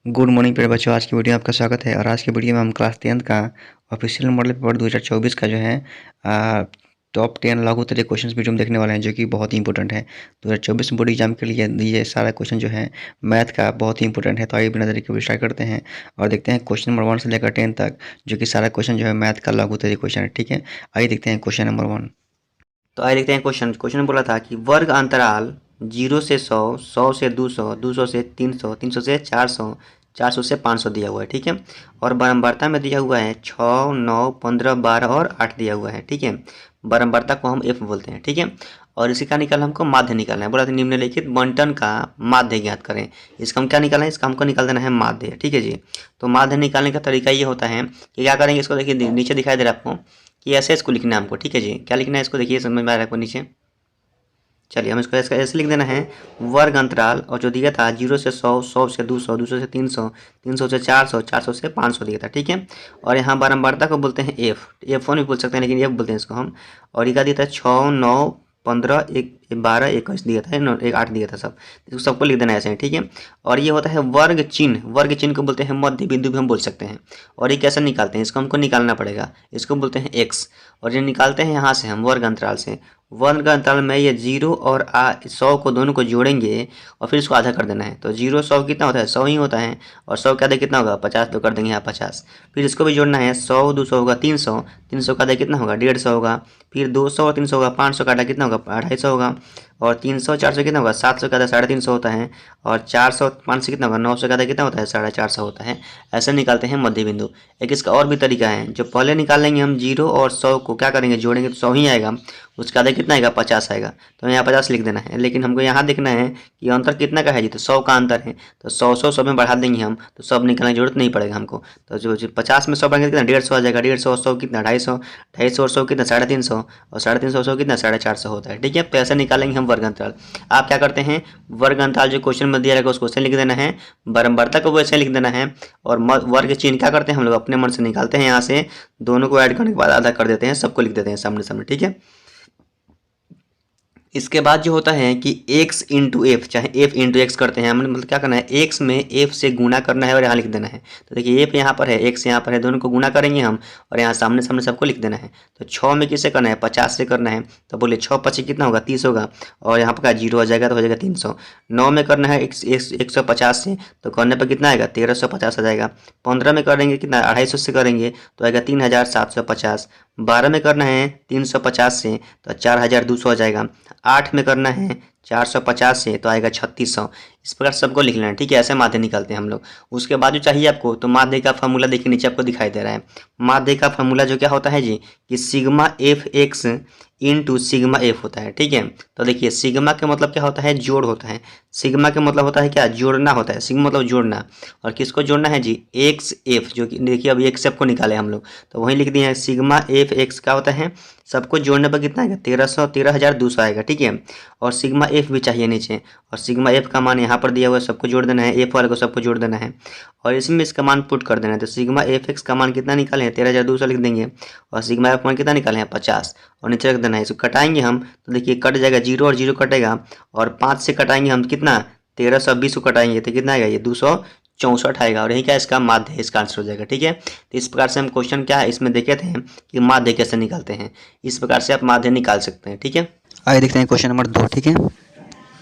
Good morning प्यारे बच्चों। आज की वीडियो में आपका स्वागत है। और आज की वीडियो में हम क्लास 10th का ऑफिशियल मॉडल पेपर 2024 का जो है टॉप 10 लागू तरह क्वेश्चंस वीडियो में देखने वाले हैं, जो कि बहुत ही इंपॉर्टेंट है। 2024 बोर्ड एग्जाम के लिए ये सारा क्वेश्चन जो है मैथ का बहुत ही इंपॉर्टेंट है। तो आइए बिना देरी के स्टार्ट करते हैं और देखते हैं क्वेश्चन नंबर 1 से लेकर 10 तक, जो कि सारा क्वेश्चन जो है मैथ का लागू तरह क्वेश्चन है। ठीक है, आइए देखते हैं क्वेश्चन नंबर 1। तो आइए देखते हैं क्वेश्चन में बोला था कि वर्ग अंतराल 0 से 100, 100 से 200, 200 से 300, 300 से 400, 400 से 500 दिया हुआ है। ठीक है, और बारंबारता में दिया हुआ है 6, 9, 15, 12 और 8 दिया हुआ है। ठीक है, बारंबारता को हम F बोलते हैं। ठीक है, और इसी का निकालना हमको माध्य निकालना है। बोला था निम्नलिखित बंटन का माध्य ज्ञात करें। इसका हम क्या निकालना है, इसका हमको निकाल देना है माध्य। ठीक है जी, तो माध्य निकालने का तरीका ये होता है कि क्या करेंगे, इसको देखिए नीचे दिखाई दे रहा है आपको कि ऐसे इसको लिखना है हमको। ठीक है जी, क्या लिखना है इसको देखिए, समझ में आ रहा है आपको नीचे। चलिए हम इसको ऐसे लिख देना है, वर्ग अंतराल, और जो दिया था 0 से 100, 100 से 200, 200 से 300, 300 से 400, 400 से 500 दिया था। ठीक है, और यहाँ बारंबारता को बोलते हैं F1 भी बोल सकते हैं, लेकिन F बोलते हैं इसको हम। और ये क्या दिया था 6, 9, 15, 12, 21 दिया था, 8 दिया था सब। इसको सबको लिख देना है ऐसे ही। ठीक है, और ये होता है वर्ग चिन्ह। वर्ग चिन्ह को बोलते हैं मध्य बिंदु भी हम बोल सकते हैं। और ये कैसे निकालते हैं, इसको हमको निकालना पड़ेगा। इसको बोलते हैं x, और ये निकालते हैं यहाँ से हम वर्ग अंतराल से। वर्ग अंतराल में ये 0 और 100 को दोनों को जोड़ेंगे और फिर इसको आधा कर देना है। तो 0 100 कितना होता है, 100 ही होता है, और 100 का आधा कितना होगा, 50। तो कर देंगे यहाँ 50। फिर इसको भी जोड़ना है, 100 200 होगा 300, 300 का आधा कितना होगा, 150 होगा। फिर 200 और 300 होगा 500 का आधा कितना होगा, 250 होगा। और 300 400 कितना होगा, 700 का आधा 350 होता है। और 400 500 कितना होगा, 900 का आधा कितना होता है, 450 होता है। ऐसे निकालते हैं मध्य बिंदु। एक इसका और भी तरीका है, जो पहले निकालेंगे हम 0 और 100 को क्या करेंगे, जोड़ेंगे तो 100 ही आएगा। उसका आधा कितना आएगा, 50 आएगा। तो यहाँ 50 लिख देना है। लेकिन हमको यहाँ देखना है कि अंतर कितना का है जी, तो 100 का अंतर है। तो 100 में बढ़ा देंगे हम, तो सब निकालने की जरूरत नहीं पड़ेगा हमको। तो जो 50 में 100 बढ़ेंगे कितना, 150 आ जाएगा। 150 और 100 कितना, 250, 250 और 100 कितना, 350, और 350 और 100 कितना, 450 होता है। ठीक है, तो ऐसे निकालेंगे हम वर्ग अंतराल। आप क्या करते हैं, वर्ग अंतराल जो क्वेश्चन में दिया रहेगा उसको क्वेश्चन लिख देना है, बारंबारता को वैसे लिख देना है, और वर्ग चिन्ह क्या करते हैं हम लोग अपने मन से निकालते हैं। यहाँ से दोनों को ऐड करने के बाद आधा कर देते हैं, सबको लिख देते हैं सामने सामने। ठीक है, इसके बाद जो होता है कि x इंटू एफ, चाहे f इंटू एक्स करते हैं, हमने मतलब क्या करना है, x में f से गुणा करना है और यहाँ लिख देना है। तो देखिए f यहाँ पर है, x यहाँ पर है, दोनों को गुणा करेंगे हम और यहाँ सामने सामने सबको लिख देना है। तो 6 में किससे करना है, 50 से करना है। तो बोले 6 25 कितना होगा, 30 होगा, और यहाँ पर 0 आ जाएगा तो हो जाएगा 300। 9 में करना है 150 से, तो करने पर कितना आएगा, 1350 आ जाएगा। 15 में करेंगे कितना, 250 से करेंगे तो आएगा 3750। 12 में करना है 350 से, तो 4200 आ जाएगा। 8 में करना है 450 से, तो आएगा 3600। इस प्रकार सबको लिख लेना है। ठीक है, ऐसे माध्य निकालते हैं हम लोग। उसके बाद जो चाहिए आपको, तो माध्य का फार्मूला देखिए नीचे आपको दिखाई दे रहा है। माध्य का फार्मूला जो क्या होता है जी, कि sigma F x into sigma F होता है। ठीक है, तो देखिए सिग्मा के मतलब क्या होता है, जोड़ होता है। सिग्मा के मतलब होता है क्या, जोड़ना होता है। सिग्मा मतलब जोड़ना, और किसको जोड़ना है जी, एक्स एफ, जो कि देखिए अभी एक्स एफ को निकाले हम लोग, तो वहीं लिख दिए हैं सिग्मा एफ एक्स क्या होता है, सबको जोड़ने पर कितना आएगा, 13,200 आएगा। ठीक है, और सिग्मा एफ भी चाहिए नीचे, और सिग्मा एफ का मान यहाँ पर दिया हुआ है, सबको जोड़ देना है, एफ वाले को सबको जोड़ देना है, और इसमें इसका मान पुट कर देना है। तो सिग्मा एफ एक्स का मान कितना निकाले हैं, 13,200 लिख देंगे, और सिग्मा एफ मान कितना निकाले हैं, 50, और नीचे रख देना है। इसको कटाएंगे हम, तो देखिए कट जाएगा, 0 और 0 कटेगा, और 5 से कटाएंगे हम कितना, 1320 को कटाएंगे तो कितना आएगा, ये 264 आएगा, और यही क्या इसका माध्य है, इसका आंसर हो जाएगा। ठीक है, तो इस प्रकार से हम क्वेश्चन क्या है इसमें देखे थे कि माध्य कैसे निकालते हैं। इस प्रकार से आप माध्य निकाल सकते हैं। ठीक है, आइए देखते हैं क्वेश्चन नंबर 2। ठीक है,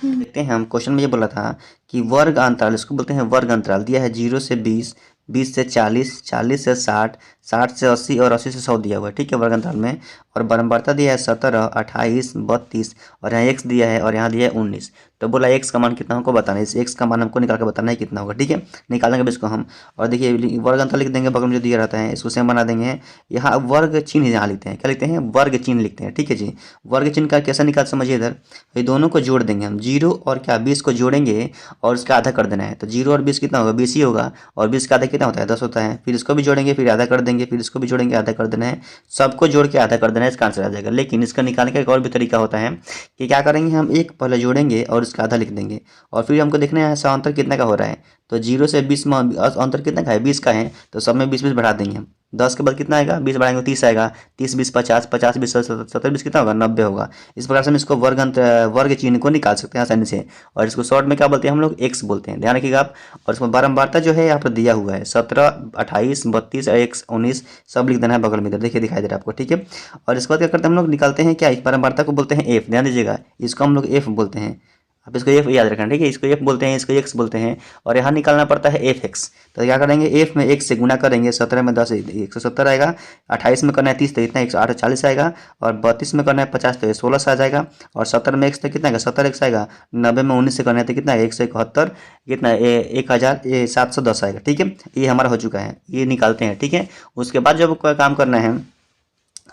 देखते हैं हम क्वेश्चन में ये बोला था कि वर्ग अंतराल, इसको बोलते हैं वर्ग अंतराल, दिया है 0 से 20, 20 से 40, 40 से 60, 60 से 80 और 80 से 100 दिया हुआ है। ठीक है, वर्ग अंतराल में, और बारंबारता दिया है 17, 28, 32, और यहाँ x दिया है और यहाँ दिया है 19। तो बोला x का मान कितना हमको बताना है, इस x का मान हमको निकाल के बताना है कितना होगा। ठीक है, निकालेंगे इसको हम, और देखिए वर्ग अंतराल लिख देंगे, बगल में जो दिया रहता है इसको सेम बना देंगे। यहाँ वर्ग चिन्ह यहाँ लिखते हैं, क्या लिखते हैं, वर्ग चिन्ह लिखते हैं। ठीक है जी, वर्ग चिन्ह का कैसा निकाल समझिए इधर, ये दोनों को जोड़ देंगे हम, 0 और क्या 20 को जोड़ेंगे और उसका आधा कर देना है। तो 0 और 20 कितना होगा, 20 ही होगा, और 20 का आधा कितना होता है, 10 होता है। फिर इसको भी जोड़ेंगे, फिर आधा कर देंगे, फिर इसको भी जोड़ेंगे, आधा कर देना है, सबको जोड़ के आधा कर देना है, इसका आंसर आ जाएगा। लेकिन इसका निकालने का एक और भी तरीका होता है कि क्या करेंगे, हम एक पहले जोड़ेंगे और इसका आधा लिख देंगे, और फिर हमको देखना है अंतर कितना का हो रहा है। तो 0 से 20 में अंतर कितना का है, 20 का है, तो सब में 20 20 बढ़ा देंगे हम, 10 के बाद कितना आएगा, 20 बढ़ाएंगे 30 आएगा, 30 20 50, 50 20 70 20 कितना होगा, 90 होगा। इस प्रकार से हम इसको वर्ग चिन्ह को निकाल सकते हैं आसानी से। और इसको शॉर्ट में क्या बोलते हैं हम लोग, एक्स बोलते हैं, ध्यान रखिएगा आप। और इसमें बारंबारता जो है यहाँ पर दिया हुआ है 17 28 32 x 19 सब लिख देना है बगल में, इधर देखिए दिखाई दे रहा है आपको, ठीक है। और इसके बाद क्या करते हैं हम लोग, निकालते हैं क्या, इस बारंबारता को बोलते हैं एफ, ध्यान दीजिएगा, इसको हम लोग एफ बोलते हैं। आप इसको एफ याद रखना, ठीक है, इसको एफ बोलते हैं, इसको एक्स बोलते हैं। और यहाँ निकालना पड़ता है एफ एक्स, तो क्या करेंगे, एफ में एक्स से गुना करेंगे, 17 में 10 170 आएगा, 28 में करना है 30 तो इतना 140 आएगा, और 32 में करना है 50 तो 16 आ जाएगा, और 70 में एक्स तो कितना आएगा, 70 एक्स आएगा, 90 में 19 से करना है तो कितना आएगा 171, कितना 1710 आएगा, ठीक है। ये हमारा हो चुका है, ये निकालते हैं, ठीक है। उसके बाद जब काम करना है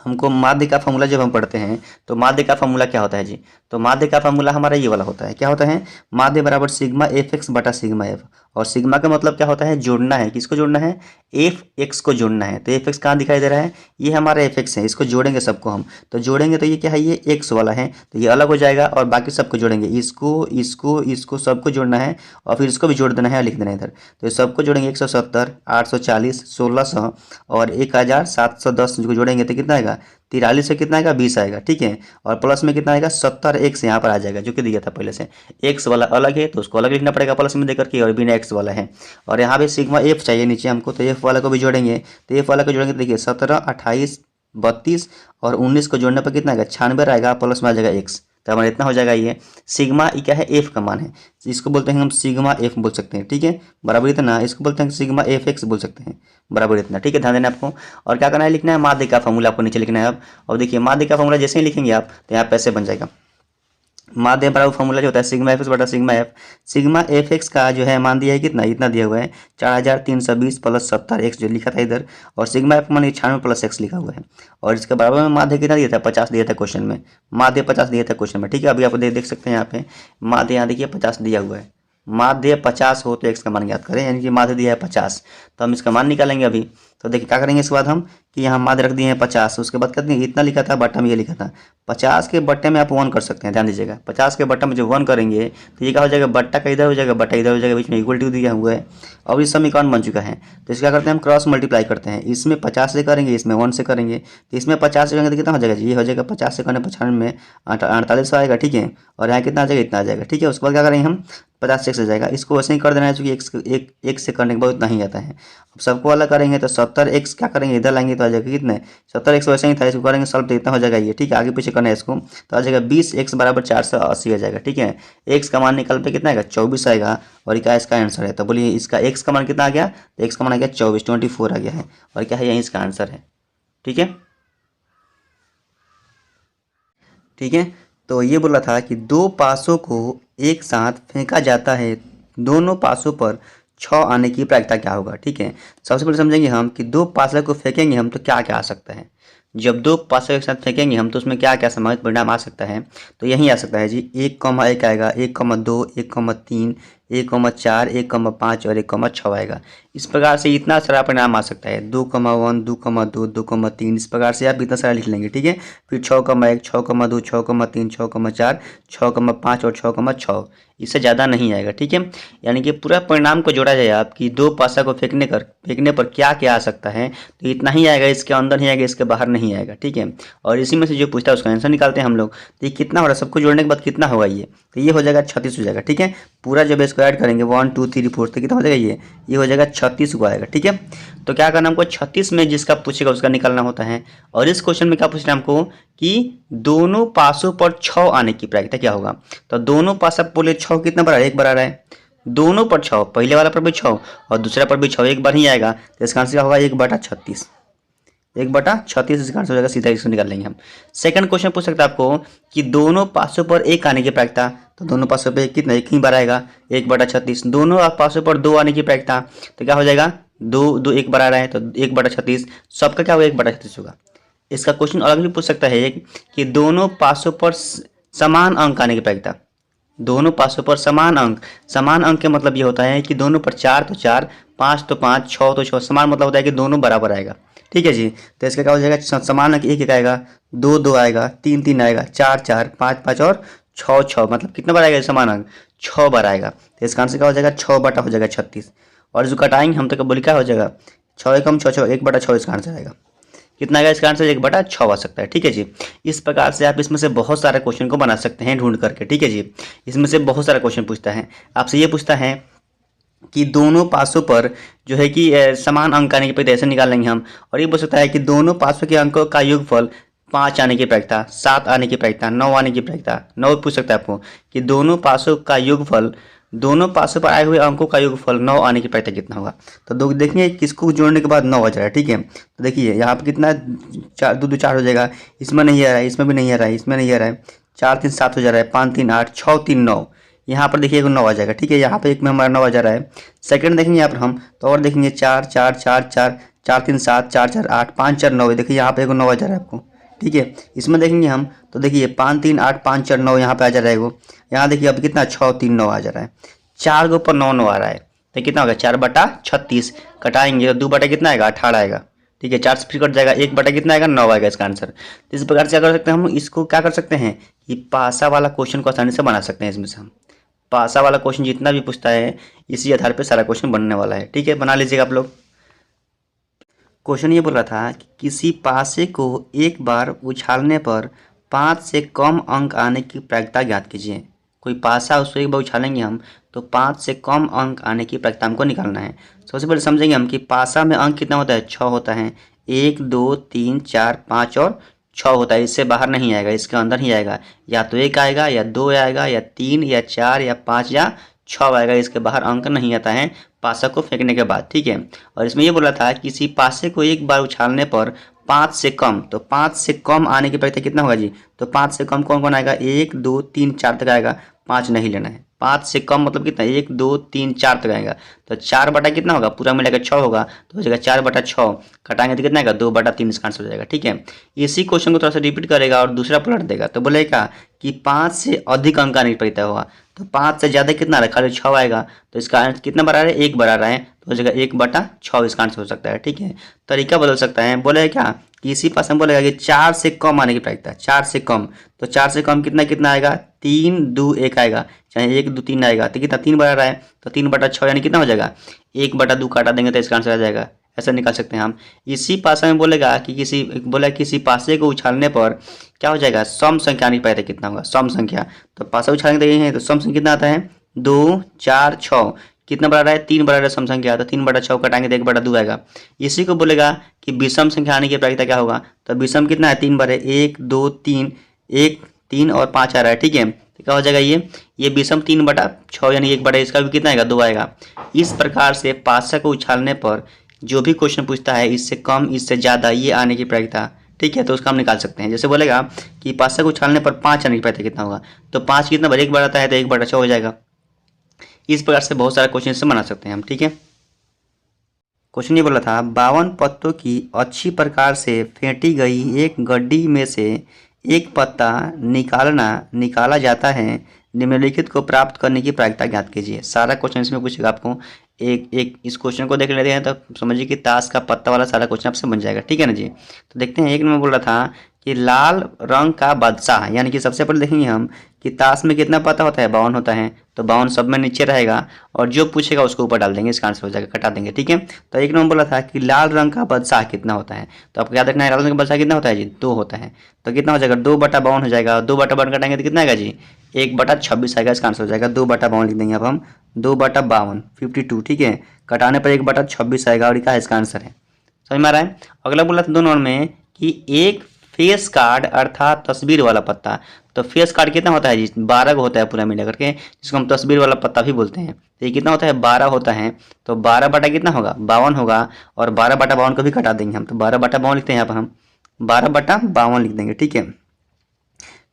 हमको, माध्य का फॉर्मूला जब हम पढ़ते हैं तो माध्य का फॉर्मूला क्या होता है जी, तो माध्य का फॉर्मूला हमारा ये वाला होता है, क्या होता है, माध्य बराबर सिग्मा एफ एक्स बटा सिग्मा एफ। और सिग्मा का मतलब क्या होता है, जोड़ना है, किसको जोड़ना है, एफ एक्स को जोड़ना है। तो एफ एक्स कहाँ दिखाई दे रहा है, ये हमारा एफ एक्स है, इसको जोड़ेंगे सबको हम, तो जोड़ेंगे तो ये क्या है, ये एक्स वाला है, तो ये अलग हो जाएगा, और बाकी सबको जोड़ेंगे, इसको इसको इसको सबको जोड़ना है, और फिर इसको भी जोड़ देना है, लिख देना है इधर। तो ये सबको जोड़ेंगे 170 840 1600 और 1710 को जोड़ेंगे तो कितना आएगा, 43 से कितना आएगा, 20 आएगा, ठीक है। और प्लस में कितना आएगा, 70 एक्स यहाँ पर आ जाएगा, जो कि दिया था पहले से। एक्स वाला अलग है तो उसको अलग लिखना पड़ेगा प्लस में देकर के, और बिना एक्स वाला है। और यहाँ पे सिग्मा एफ चाहिए नीचे हमको, तो एफ वाला को भी जोड़ेंगे, तो एफ वाला को जोड़ेंगे तो देखिए 17 28 32 और 19 को जोड़ने पर कितना आएगा, 96 आएगा, प्लस में आ जाएगा एक्स, तो हमारा इतना हो जाएगा। ये सिग्मा ये क्या है, एफ का मान है, इसको बोलते हैं हम सिग्मा एफ बोल सकते हैं, ठीक है, बराबर इतना। इसको बोलते हैं सिग्मा एफ एक्स बोल सकते हैं, बराबर इतना, ठीक है, ध्यान देना आपको। और क्या करना है, लिखना है माध्य का फॉर्मूला, आपको नीचे लिखना है अब। और देखिए माध्य का फॉर्मूला जैसे ही लिखेंगे आप तो यहाँ पैसे बन जाएगा। माध्य बराबर फॉर्मूला जो होता है सिग्मा एफ एक्स बटा sigma F. Sigma F x का जो है मान दिया है कितना, इतना दिया हुआ है 4320 प्लस 70 एक्स जो लिखा था इधर, और सिग्मा एफ मान 96 प्लस एक्स लिखा हुआ है। और इसके बराबर में माध्य कितना दिया था, 50 दिया था क्वेश्चन में, माध्य 50 दिया था क्वेश्चन में, ठीक है। अभी आप देख सकते हैं यहाँ पे माध्य, यहाँ देखिए 50 दिया हुआ है, माध्य 50 हो तो एक्स का मान ज्ञात करें, यानी कि माध्य दिया है 50, तो हम इसका मान निकालेंगे अभी। तो देखिए क्या करेंगे इसके बाद हम, कि यहाँ माध्य रख दिए हैं 50, उसके बाद कहते हैं इतना लिखा था, बट्टा में ये लिखा था, 50 के बट्टे में आप 1 कर सकते हैं, ध्यान दीजिएगा, 50 के बट्टा में जब 1 करेंगे तो ये क्या हो जाएगा, बट्टा का इधर हो जाएगा, बट्टा इधर हो जाएगा, बीच में इक्वल टू दिया हुआ है। अब इस समीकरण बन चुका है, तो इसका करते हैं हम क्रॉस मल्टीप्लाई करते हैं, इसमें 50 से करेंगे, इसमें 1 से करेंगे, तो इसमें 50 से करेंगे तो कितना हो जाएगा, ये हो जाएगा 50 से करने 95 में 48 आएगा, ठीक है। और यहाँ कितना आ जाएगा, इतना आ जाएगा, ठीक है। उसके बाद क्या करेंगे हम, 50 से एक्स आ जाएगा, इसको वैसे ही कर देना है, क्योंकि एक से करने के बाद उतना ही आता है। अब सबको अलग करेंगे तो 70 एक्स क्या करेंगे, इधर लाएंगे तो आ जाएगा कितने, 70 एक्स वैसे ही था, इसको करेंगे सॉल्व तो इतना हो जाएगा ये, ठीक है। आगे पीछे करना है इसको तो आ जाएगा 20 एक्स बराबर 480 आ जाएगा, ठीक है। एक्स का मान निकल पे कितना आएगा, 24 आएगा, और क्या इसका आंसर है, तो बोलिए इसका एक्स का मान कितना आ गया, तो एक्स का मान आ गया 24 आ गया है, और क्या है, यही इसका आंसर है, ठीक है, ठीक है। तो ये बोला था कि दो पासों को एक साथ फेंका जाता है, दोनों पासों पर 6 आने की प्रायिकता क्या होगा, ठीक है। सबसे पहले समझेंगे हम कि दो पासा को फेंकेंगे हम तो क्या क्या आ सकता है। जब दो पासा एक साथ फेंकेंगे हम तो उसमें क्या क्या संभावित परिणाम आ सकता है, तो यही आ सकता है जी, 1,1 आएगा, 1,2 1,3 1,4 1,5 और 1,6 आएगा। इस प्रकार से इतना सारा परिणाम आ सकता है, 2,1 2,2 2,3, इस प्रकार से आप इतना सारा लिख लेंगे, ठीक है। फिर 6,1 6,2 6,3 6,4 6,5 और 6,6, इससे ज़्यादा नहीं आएगा, ठीक है। यानी कि पूरा परिणाम को जोड़ा जाए आपकी दो पासा को फेंकने पर क्या क्या आ सकता है, तो इतना ही आएगा, इसके अंदर नहीं आएगा, इसके बाहर नहीं आएगा, ठीक है। और इसी में से जो पूछता है उसका आंसर निकालते हैं हम लोग। तो ये कितना हो रहा है, सबको जोड़ने के बाद कितना होगा ये, तो ये हो जाएगा 36 हो जाएगा, ठीक है। पूरा जब इसको ऐड करेंगे 1 2 3 4 तो कितना हो जाएगा, ये हो जाएगा 36 को आएगा, ठीक है। तो क्या करना हमको, 36 में जिसका पूछेगा उसका निकालना होता है। और इस क्वेश्चन में क्या पूछना हमको कि दोनों पासों पर 6 आने की प्रायिकता क्या होगा। तो दोनों पासा बोले 6 कितना बड़ा है, 1 बार आ रहा है, दोनों पर 6, पहले वाला पर भी 6 और दूसरा पर भी 6, एक बार ही आएगा, तो इसका आंसर क्या होगा 1/36, 1/36 इसका आंसर हो जाएगा, सीधा इसको निकाल लेंगे हम। सेकंड क्वेश्चन पूछ सकता है आपको कि दोनों पासों पर 1 आने की प्रायिकता, तो दोनों पासों पर कितना, 1 ही बार आएगा, 1/36। दोनों पासों पर 2 आने की प्रायिकता, तो क्या हो जाएगा, 2 1 बार आ रहा है तो 1/36, सबका क्या होगा 1/36 होगा। इसका क्वेश्चन अलग भी पूछ सकता है कि दोनों पासों पर समान अंक आने की प्रायिकता, दोनों पासों पर समान अंक का मतलब ये होता है कि दोनों पर 4 तो 4 5 तो 5 6 तो 6, समान मतलब होता है कि दोनों बराबर आएगा, ठीक है जी। तो इसका क्या हो जाएगा, समान अंक 1 1 आएगा, 2 2 आएगा, 3 3 आएगा, 4 4 5 5 और 6 6, मतलब कितना बार आएगा समान अंक, 6 बार आएगा। तो इसका आंसर क्या हो जाएगा, 6 बटा हो जाएगा 36। और जो घटाएंगे हम तो बोले क्या हो जाएगा, 6 एकम 6 6 1/6 इसका आंसर आएगा। कितना आएगा इसका आंसर? 1/6 आ सकता है। ठीक है जी। इस प्रकार से आप इसमें से बहुत सारे क्वेश्चन को बना सकते हैं ढूंढ करके। ठीक है जी। इसमें से बहुत सारा क्वेश्चन पूछता है आपसे, ये पूछता है कि दोनों पासों पर जो है कि समान अंक आने की प्रक्रिया ऐसे निकाल लेंगे हम। और ये पूछ सकता है कि दोनों पासों के अंकों का योगफल 5 आने की प्रक्रिया, 7 आने की प्रक्रिया, 9 आने की प्रक्रिया। 9 पूछ सकता है आपको कि दोनों पासों का योगफल, दोनों पासों पर आए हुए अंकों का योगफल 9 आने की प्रक्रिया कितना होगा। तो दो देखिए किसको जोड़ने के बाद 9 आ जा रहा है। ठीक है, तो देखिए यहाँ पर कितना 4 2 2 4 हो जाएगा। इसमें नहीं आ रहा है, इसमें भी नहीं आ रहा है, इसमें नहीं आ रहा है। 4 3 7 हो जा रहा है, 5 3 8, 6 3 9। यहाँ पर देखिए 9 आ जाएगा। ठीक है, यहाँ पे एक में हमारा 9 आ जा रहा है। सेकंड देखेंगे यहाँ पर हम तो और देखेंगे 4 4 4 4 4 3 7 4 4 8 5 4 9। देखिए यहाँ पे 9 आ जा रहा है आपको। ठीक है, इसमें देखेंगे हम तो देखिए 5 3 8 5 4 9 यहाँ पे आ जा रहा है। यहाँ देखिए अब कितना 6 3 9 आ जा रहा है। 4 के ऊपर 9 9 आ रहा है तो कितना होगा 4/36। कटाएंगे तो 2 बटा कितना आएगा 18 आएगा। ठीक है, 4 से फिर कट जाएगा, 1 बटा कितना आएगा 9 आएगा इसका आंसर। तो इस प्रकार से क्या कर सकते हैं हम, इसको क्या कर सकते हैं कि पासा वाला क्वेश्चन को आसानी से बना सकते हैं। इसमें से हम पासा वाला क्वेश्चन जितना भी पूछता है इसी आधार पे सारा क्वेश्चन बनने वाला है। ठीक है, बना लीजिएगा आप लोग। क्वेश्चन ये बोल रहा था कि किसी पासे को एक बार उछालने पर 5 से कम अंक आने की प्रायिकता ज्ञात कीजिए। कोई पासा उसको एक बार उछालेंगे हम तो 5 से कम अंक आने की प्रायिकता हमको निकालना है। सबसे पहले समझेंगे हम कि पासा में अंक कितना होता है, 6 होता है। 1 2 3 4 5 और 6 होता है। इससे बाहर नहीं आएगा, इसके अंदर ही आएगा। या तो 1 आएगा या 2 आएगा या 3 या 4 या 5 या 6 आएगा। इसके बाहर अंक नहीं आता है पासा को फेंकने के बाद। ठीक है, और इसमें ये बोला था किसी पासे को एक बार उछालने पर 5 से कम, तो 5 से कम आने की प्रक्रिया कितना होगा जी, तो 5 से कम कौन कौन आएगा, 1 2 3 4 तक आएगा। 5 नहीं लेना है। 5 से कम मतलब कितना, 1 2 3 4 तक आएगा। तो 4 बटा कितना होगा, पूरा मिलाकर 6 होगा तो हो जाएगा 4/6। कटाएंगे तो कितना आएगा 2/3 इसका आंसर हो जाएगा। ठीक है, इसी क्वेश्चन को थोड़ा सा रिपीट करेगा और दूसरा पलट देगा तो बोलेगा कि 5 से अधिक अंक आने की प्रक्रिया होगा। तो 5 से ज़्यादा कितना आ रहा है, खाली 6 आएगा। तो इसका आंसर कितना बड़ा है, 1 बड़ा रहा है तो हो जाएगा 1/6 इसका आंसर हो सकता है। ठीक है, तरीका बदल सकता है। बोलेगा क्या कि इसी पास हम बोलेगा कि 4 से कम आने की प्रायिकता, 4 से कम, तो 4 से कम कितना कितना आएगा, 3 2 1 आएगा। चाहे 1 2 3 आएगा तो कितना 3 बड़ा रहा है तो 3/6 यानी कितना हो जाएगा 1/2 काटा देंगे तो इसका आंसर आ जाएगा। ऐसा निकाल सकते हैं हम। इसी पासा में बोलेगा कि किसी पासे को उछालने पर क्या हो जाएगा, सम संख्या आने की प्रायिकता कितना होगा, सम संख्या। तो पासा उछालेंगे हैं तो सम संख्या कितना आता है 2 4 6। कितना बड़ा रहा है, 3 बड़ा रहा है सम संख्या, तो 3/6 कटाएंगे तो 1/2 आएगा। इसी को बोलेगा कि विषम संख्या आने की प्रायिकता क्या होगा, तो विषम कितना है 3 बड़े 1 2 3, 1 3 और 5 आ रहा है। ठीक है, तो क्या हो जाएगा ये विषम 3/6 यानी 1 बड़ा, इसका भी कितना आएगा 2 आएगा। इस प्रकार से पासा को उछालने पर जो भी क्वेश्चन पूछता है इससे कम इससे ज़्यादा ये आने की प्रायिकता, ठीक है, तो उसका हम निकाल सकते हैं। जैसे बोलेगा कि पासा को उछालने पर 5 आने की प्रायिकता कितना होगा, तो 5 कितना बड़ा 1 बढ़ाता है तो 1/6 हो जाएगा। इस प्रकार से बहुत सारे क्वेश्चन से बना सकते हैं हम। ठीक है, क्वेश्चन ये बोला था 52 पत्तों की अच्छी प्रकार से फेंटी गई एक गड्डी में से एक पत्ता निकाला जाता है। निम्नलिखित को प्राप्त करने की प्रायिकता ज्ञात कीजिए। सारा क्वेश्चन इसमें पूछेगा आपको। एक एक इस क्वेश्चन को देख लेते हैं तो समझिए कि ताश का पत्ता वाला सारा क्वेश्चन आपसे बन जाएगा। ठीक है ना जी। तो देखते हैं, एक नंबर बोल रहा था कि लाल रंग का बादशाह, यानी कि सबसे पहले देखेंगे हम कि ताश में कितना पत्ता होता है, 52 होता है। तो 52 सब में नीचे रहेगा और जो पूछेगा उसको ऊपर डाल देंगे, इसका आंसर हो जाएगा, कटा देंगे। ठीक है, तो एक नंबर बोला था कि लाल रंग का बादशाह कितना होता है, तो आपको याद रखना है लाल रंग का बादशाह कितना होता है जी, 2 होता है। तो कितना हो जाएगा 2/52 हो जाएगा। 2/52 कटाएंगे तो कितना आएगा जी 1/26 आएगा, इसका आंसर हो जाएगा। 2/52 लिख देंगे अब हम, 2/52 52। ठीक है, कटाने पर 1/26 आएगा और क्या इसका आंसर है। समझ में आ रहा है। अगला बोला था 2 नंबर में कि एक फेस कार्ड अर्थात तस्वीर वाला पत्ता। तो फेस कार्ड कितना होता है जी, 12 का होता है पूरा मिला करके, जिसको हम तस्वीर वाला पत्ता भी बोलते हैं। तो ये कितना होता है 12 होता है। तो 12 बटा कितना होगा 52 होगा और 12/52 को भी कटा देंगे हम। तो 12/52 लिखते हैं यहाँ पर हम, 12/52 लिख देंगे। ठीक है,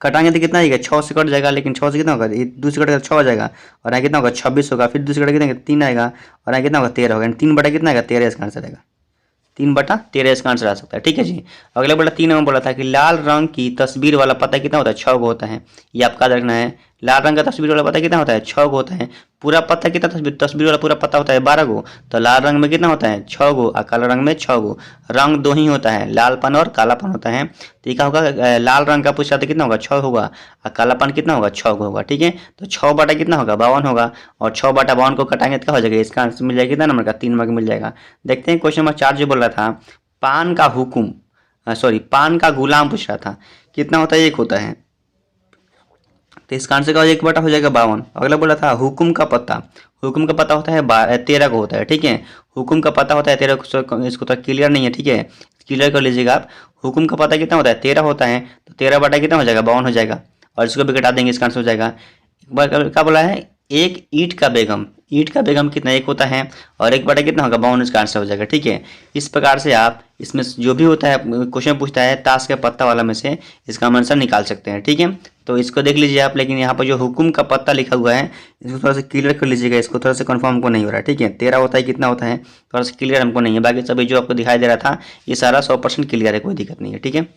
कटाएंगे तो कितना आएगा 6 से कट जाएगा, लेकिन 6 से कितना होगा, 2 से कटेगा 6 हो जाएगा और यहाँ कितना होगा 26 होगा। फिर 2 से कटेगा कितना 3 आएगा और यहाँ कितना होगा 13 होगा। 3 बटा कितना आएगा 13 इसका आंसर आएगा। 3/13 इसका आंसर आ सकता है। ठीक है जी। अगला बोला 3 नंबर बोला था कि लाल रंग की तस्वीर वाला पत्ता कितना होता है 6 को होता है। ये आपका याद रखना है। लाल रंग का तस्वीर वाला पत्ता कितना होता है 6 गो होता है। पूरा पत्ता कितना तस्वीर वाला पूरा पत्ता होता है 12 गो। तो लाल रंग में कितना होता है 6 गो और काला रंग में 6 गो। रंग 2 ही होता है, लालपन और कालापन होता है। तो ये क्या होगा, लाल रंग का पूछ रहा था कितना होगा 6 होगा और कालापन कितना होगा 6 गो होगा। ठीक है, तो 6 बटा कितना होगा 52 होगा और 6 बटा 52 को कटाएंगे तो क्या हो जाएगा, इसका आंसर मिल जाएगा कितना नंबर का 3 नंबर का मिल जाएगा। देखते हैं क्वेश्चन नंबर 4 जो बोल रहा था पान का हुकुम, सॉरी पान का गुलाम पूछ रहा था कितना होता है 1 होता है। तो इसका आंसर का 1 बटा हो जाएगा 52। अगला बोला था हुकुम का पत्ता, हुकुम का पता होता है 13 को होता है। ठीक है, हुकुम का पता होता है 13 को, इसको तो क्लियर नहीं है। ठीक है, क्लियर कर लीजिएगा आप। हुकुम का पता कितना होता है 13 होता है, तो 13 बटा कितना हो जाएगा 52 हो जाएगा और इसको भी घटा देंगे, इसका आंसर हो जाएगा। एक बार क्या बोला है, एक ईंट का बेगम, ईंट का बेगम कितना 1 होता है और 1 बटा कितना होगा 52, इसका आंसर हो जाएगा। ठीक है, इस प्रकार से आप इसमें जो भी होता है क्वेश्चन पूछता है ताश के पत्ता वाला में से इसका आंसर निकाल सकते हैं। ठीक है, तो इसको देख लीजिए आप। लेकिन यहाँ पर जो हुकुम का पत्ता लिखा हुआ है इसको थोड़ा सा क्लियर कर लीजिएगा, इसको थोड़ा सा कंफर्म हमको नहीं हो रहा है। ठीक है, 13 होता है कितना होता है थोड़ा सा क्लियर हमको नहीं है, बाकी सभी जो आपको दिखाई दे रहा था ये सारा 100% क्लियर है, कोई दिक्कत नहीं है। ठीक है,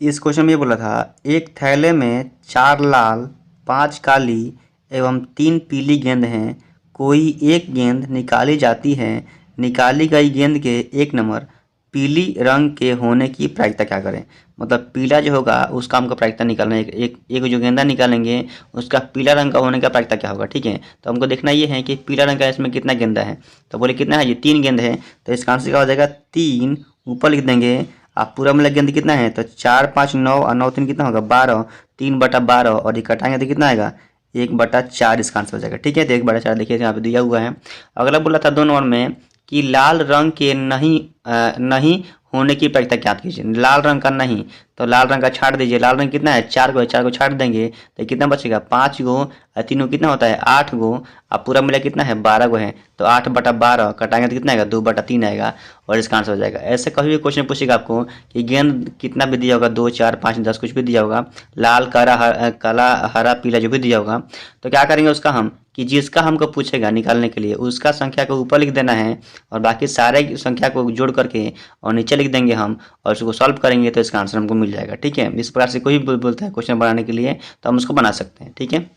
इस क्वेश्चन में ये बोला था एक थैले में 4 लाल 5 काली एवं 3 पीली गेंद हैं, कोई एक गेंद निकाली जाती है, निकाली गई गेंद के 1 नंबर पीली रंग के होने की प्रायिकता क्या करें। मतलब पीला जो होगा उसका हमको प्रायिकता निकालना है, एक जो गेंदा निकालेंगे उसका पीला रंग का होने का प्रायिकता क्या होगा। ठीक है, तो हमको देखना ये है कि पीला रंग का इसमें कितना गेंदा है। तो बोले कितना है, ये 3 गेंद है, तो इसका आंसर क्या हो जाएगा 3, ऊपर लिख देंगे। आप पूरा मिला गेंद कितना है, तो 4 5 9 और 9 3 कितना होगा 12, 3 बटा 12 और ये कटाएंगे तो कितना आएगा 1 बटा 4, इसका आंसर हो जाएगा। ठीक है, तो 1 बटा 4 देखिए यहाँ पे दिया हुआ है। अगला बोला था 2 नंबर में कि लाल रंग के नहीं होने की प्रायिकता ज्ञात कीजिए। लाल रंग का नहीं, तो लाल रंग का छाड़ दीजिए। लाल रंग कितना है 4 गो है, 4 को छाड़ देंगे तो कितना बचेगा 5 गो और 3 गो कितना होता है 8 गो और पूरा मिला कितना है 12 गो है। तो 8 बटा 12 कटाएंगे तो कितना आएगा 2 बटा 3 आएगा और इसका आंसर हो जाएगा। ऐसे कभी भी क्वेश्चन पूछेगा आपको कि गेंद कितना भी दिया होगा 2 4 5 10 कुछ भी दिया होगा, लाल काला हरा पीला जो भी दिया होगा, तो क्या करेंगे उसका हम कि जिसका हमको पूछेगा निकालने के लिए उसका संख्या को ऊपर लिख देना है और बाकी सारे संख्या को जोड़ करके और नीचे लिख देंगे हम और उसको सॉल्व करेंगे तो इसका आंसर हमको मिल जाएगा। ठीक है, इस प्रकार से कोई भी बोलता है क्वेश्चन बनाने के लिए तो हम उसको बना सकते हैं। ठीक है।